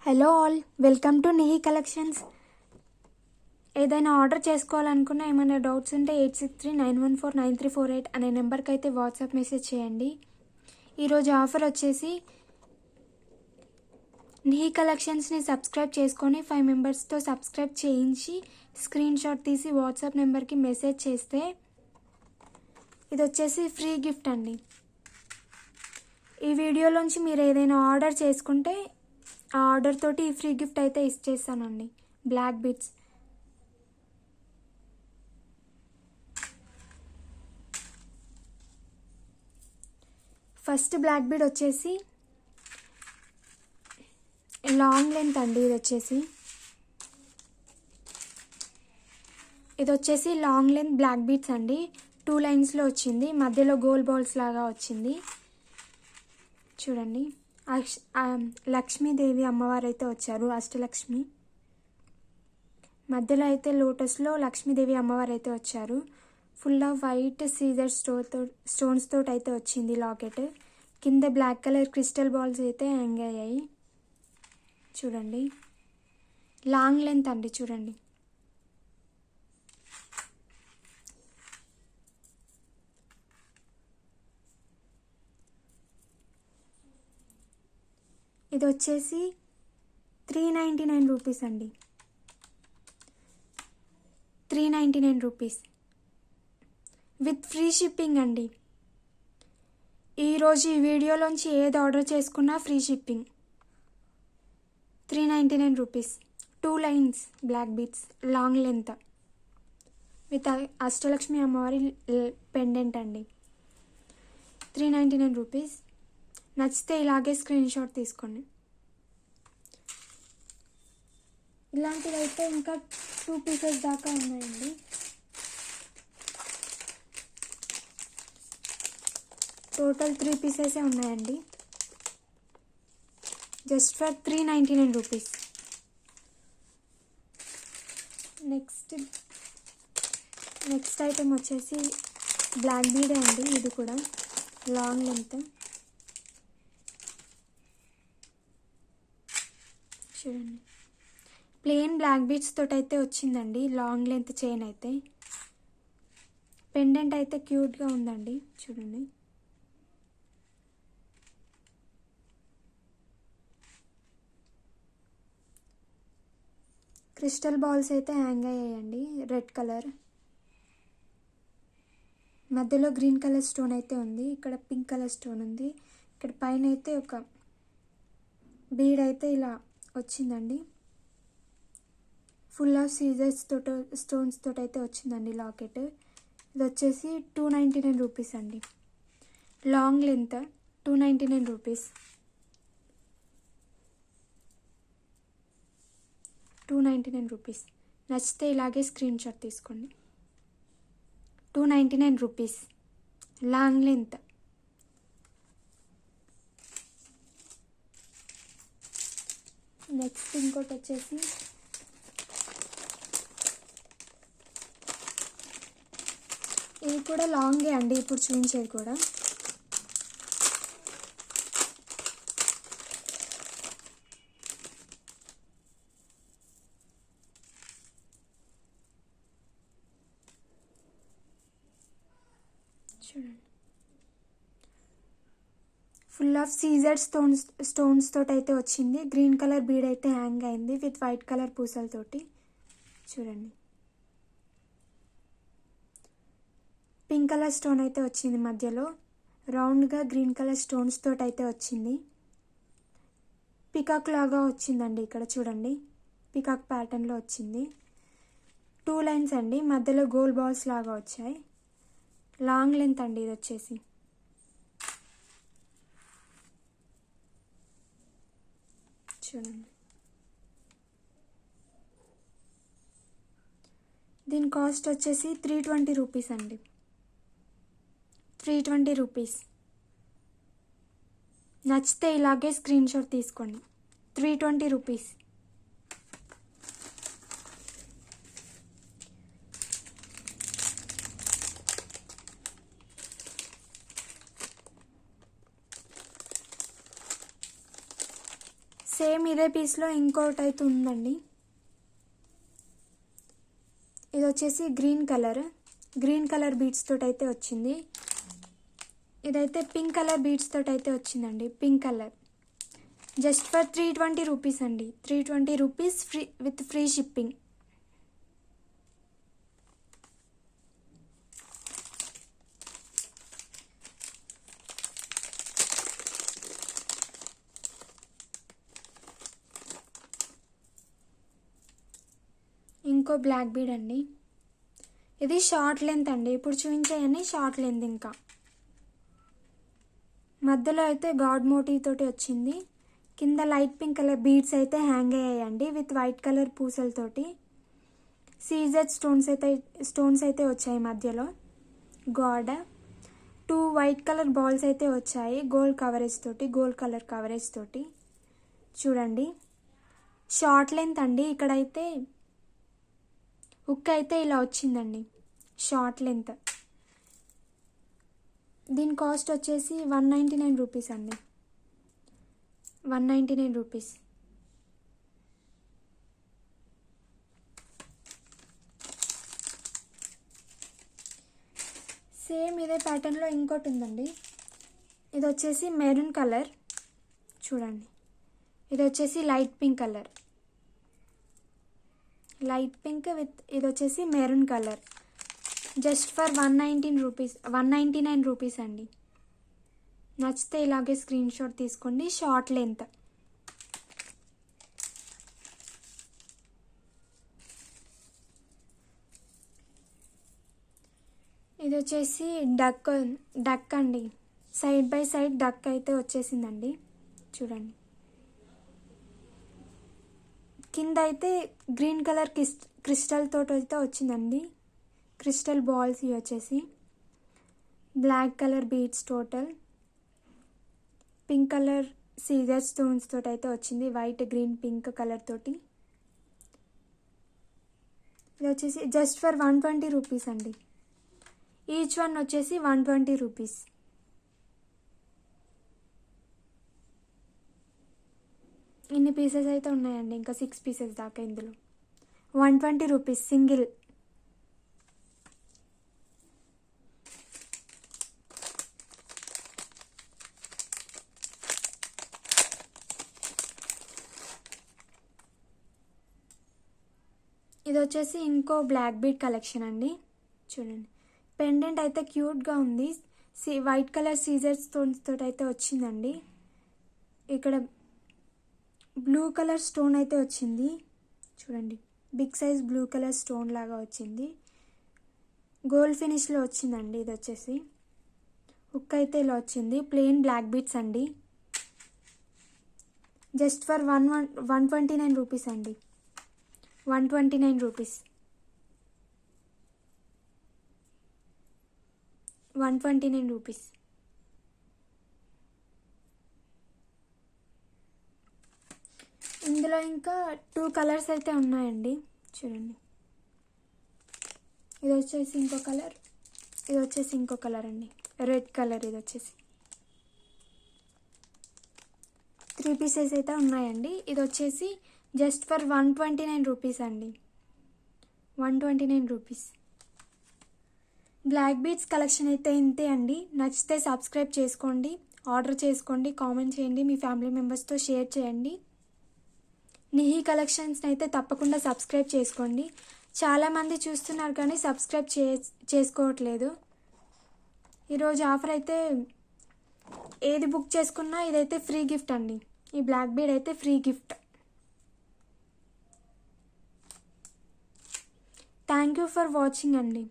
Hello all, welcome to Nihi collections. ఏదైనా order చేసుకోవాలనుకున్నా ఏమైనా డౌట్స్ ఉంటే 8639149348 అనే నెంబర్కి అయితే వాట్సాప్ మెసేజ్ చేయండి. ఈరోజు ఆఫర్ వచ్చేసి నిహి కలెక్షన్స్ని సబ్స్క్రైబ్ చేసుకొని 5 మెంబర్స్తో సబ్స్క్రైబ్ చేయించి స్క్రీన్ షాట్ తీసి వాట్సాప్ నెంబర్కి మెసేజ్ చేస్తే ఇది వచ్చేసి ఫ్రీ గిఫ్ట్ అండి. ఈ వీడియోలోంచి మీరు ఏదైనా ఆర్డర్ చేసుకుంటే ఆ ఆర్డర్ తోటి ఈ ఫ్రీ గిఫ్ట్ అయితే ఇచ్చేస్తానండి. Black beads first black bead వచ్చేసి లాంగ్ లెంత్ అండి. ఇది వచ్చేసి లాంగ్ లెంత్ బ్లాక్ బీడ్స్ అండి. 2 లైన్స్లో వచ్చింది, మధ్యలో గోల్ బాల్స్ లాగా వచ్చింది. చూడండి, లక్ష్మీదేవి అమ్మవారు అయితే వచ్చారు, అష్టలక్ష్మి. మధ్యలో అయితే లోటస్లో లక్ష్మీదేవి అమ్మవారు అయితే వచ్చారు. Full of white CZ stones తోటి అయితే వచ్చింది లాకెట్. కింద బ్లాక్ కలర్ క్రిస్టల్ బాల్స్ అయితే హ్యాంగ్ అయ్యాయి. చూడండి, లాంగ్ లెంత్ అండి. చూడండి, ఇది వచ్చేసి 399 రూపీస్ అండి. 399 రూపీస్ విత్ ఫ్రీ షిప్పింగ్ అండి. ఈరోజు ఈ వీడియోలోంచి ఏది ఆర్డర్ చేసుకున్నా free shipping. 399 rupees, 2 lines black beads, long length with Ashtalakshmi అమ్మవారి పెండెంట్ అండి. 399 రూపీస్. నచ్చితే ఇలాగే స్క్రీన్ షాట్ తీసుకోండి. ఇలాంటివి అయితే ఇంకా 2 పీసెస్ దాకా ఉన్నాయండి. టోటల్ 3 పీసెసే ఉన్నాయండి. Just for 399 rupees. Next item వచ్చేసి బ్లాక్ బీడే అండి. ఇది కూడా లాంగ్ లెంత్. చూడండి, ప్లెయిన్ బ్లాక్ బీడ్స్ తోటి అయితే వచ్చిందండి. లాంగ్ లెంత్ చైన్ అయితే, పెండెంట్ అయితే క్యూట్గా ఉందండి. చూడండి, క్రిస్టల్ బాల్స్ అయితే హ్యాంగ్ అయ్యాయండి. రెడ్ కలర్, మధ్యలో గ్రీన్ కలర్ స్టోన్ అయితే ఉంది. ఇక్కడ పింక్ కలర్ స్టోన్ ఉంది. ఇక్కడ పైన అయితే ఒక బీడ్ అయితే ఇలా వచ్చిందండి. ఫుల్ ఆఫ్ సీజర్స్ స్టోన్స్ తోటి అయితే వచ్చిందండి లాకెట్. ఇది వచ్చేసి 299 రూపీస్ అండి. Long length 299 rupees. 299 రూపీస్. నచ్చితే ఇలాగే స్క్రీన్ షాట్ తీసుకోండి. 299 రూపీస్, లాంగ్ లెంత్. నెక్స్ట్ ఇంకోటి వచ్చేసి ఇది కూడా లాంగే అండి. ఇప్పుడు చూపించేది కూడా చూడండి, ఫుల్ ఆఫ్ సీజర్ స్టోన్స్ తోటి అయితే వచ్చింది. గ్రీన్ కలర్ బీడ్ అయితే హ్యాంగ్ అయింది విత్ వైట్ కలర్ పూసలతోటి. చూడండి, పింక్ కలర్ స్టోన్ అయితే వచ్చింది. మధ్యలో రౌండ్గా గ్రీన్ కలర్ స్టోన్స్ తోటి అయితే వచ్చింది. పికాక్ లాగా వచ్చిందండి. ఇక్కడ చూడండి, పికాక్ ప్యాటర్న్లో వచ్చింది. 2 లైన్స్ అండి, మధ్యలో గోల్ బాల్స్ లాగా వచ్చాయి. లాంగ్ లెంత్ అండి. ఇది వచ్చేసి చూడండి, దీని కాస్ట్ వచ్చేసి 320 రూపీస్ అండి. 320 రూపీస్. నచ్చితే ఇలాగే స్క్రీన్ షాట్ తీసుకోండి. 320 రూపీస్. సేమ్ సేమ్ ఇదే పీస్లో ఇంకోటి అయితే ఉందండి. ఇది వచ్చేసి గ్రీన్ కలర్ బీడ్స్ తోటి అయితే వచ్చింది. ఇదైతే పింక్ కలర్ బీడ్స్ తోటి అయితే వచ్చిందండి. Pink colour just for 320 rupees అండి. 320 rupees free with free shipping. ఇంకో బ్లాక్ బీడ్ అండి. ఇది షార్ట్ లెంత్ అండి. ఇప్పుడు చూపించాయని షార్ట్ లెంత్. ఇంకా మధ్యలో అయితే గాడ్ మోటివ్ తోటి వచ్చింది. కింద లైట్ పింక్ కలర్ బీడ్స్ అయితే హ్యాంగ్ అయ్యాయండి విత్ వైట్ కలర్ పూసలతోటి. సీజెడ్ స్టోన్స్ అయితే వచ్చాయి మధ్యలో. గాడ్ 2 వైట్ కలర్ బాల్స్ అయితే వచ్చాయి గోల్డ్ కలర్ కవరేజ్ తోటి. చూడండి షార్ట్ లెంత్ అండి. ఇక్కడైతే హుక్ అయితే ఇలా వచ్చిందండి. Short length. దీని కాస్ట్ వచ్చేసి 199 రూపీస్ అండి. 199 రూపీస్. సేమ్ ఇదే ప్యాటర్న్లో ఇంకోటి ఉందండి. ఇది వచ్చేసి మెరూన్ కలర్. చూడండి ఇది వచ్చేసి లైట్ పింక్ కలర్. విత్ ఇది వచ్చేసి maroon colour. Just for 199 rupees అండి. నచ్చితే ఇలాగే స్క్రీన్ షాట్ తీసుకోండి. Short length. ఇది వచ్చేసి డక్ అండి. సైడ్ బై సైడ్ డక్ అయితే వచ్చేసిందండి. చూడండి కింద అయితే గ్రీన్ కలర్ క్రిస్టల్ తోటి అయితే వచ్చిందండి. క్రిస్టల్ బాల్స్ ఇవి వచ్చేసి black colour beads total. Pink colour CZ stones తోటి అయితే వచ్చింది. వైట్ గ్రీన్ పింక్ కలర్ తోటి. ఇది వచ్చేసి జస్ట్ ఫర్ 120 రూపీస్ అండి. ఈచ్ వన్ వచ్చేసి 120 రూపీస్. ఇన్ని పీసెస్ అయితే ఉన్నాయండి. ఇంకా 6 పీసెస్ దాకా ఇందులో. 120 రూపీస్ సింగిల్. ఇది వచ్చేసి ఇంకో బ్లాక్ బీడ్ కలెక్షన్ అండి. చూడండి పెండెంట్ అయితే క్యూట్గా ఉంది. వైట్ కలర్ సీజర్ స్టోన్స్ తోటి అయితే వచ్చిందండి. ఇక్కడ బ్లూ కలర్ స్టోన్ అయితే వచ్చింది. చూడండి big size blue colour stone లాగా వచ్చింది. గోల్డ్ ఫినిష్లో వచ్చిందండి. ఇది వచ్చేసి హుక్ అయితే ఇలా వచ్చింది. ప్లెయిన్ బ్లాక్ బీడ్స్ అండి. జస్ట్ ఫర్ 129 రూపీస్ అండి. 129 రూపీస్. 129 రూపీస్. ఇందులో ఇంకా 2 కలర్స్ అయితే ఉన్నాయండి. చూడండి ఇది వచ్చేసి ఇంకో కలర్, ఇది వచ్చేసి ఇంకో కలర్ అండి. Red colour. ఇది వచ్చేసి 3 పీసెస్ అయితే ఉన్నాయండి. ఇది వచ్చేసి జస్ట్ ఫర్ 129 రూపీస్ అండి. 129 రూపీస్. బ్లాక్ బీడ్స్ కలెక్షన్ అయితే ఇంతే అండి. నచ్చితే సబ్స్క్రైబ్ చేసుకోండి, ఆర్డర్ చేసుకోండి, కామెంట్ చేయండి, మీ ఫ్యామిలీ మెంబర్స్తో షేర్ చేయండి. నిహి కలెక్షన్స్ అయితే తప్పకుండా సబ్స్క్రైబ్ చేసుకోండి. చాలామంది చూస్తున్నారు కానీ సబ్స్క్రైబ్ చేసుకోవట్లేదు. ఈరోజు ఆఫర్ అయితే ఏది బుక్ చేసుకున్నా ఇదైతే ఫ్రీ గిఫ్ట్ అండి. ఈ బ్లాక్ బీడ్ అయితే free gift. Thank you for watching అండి.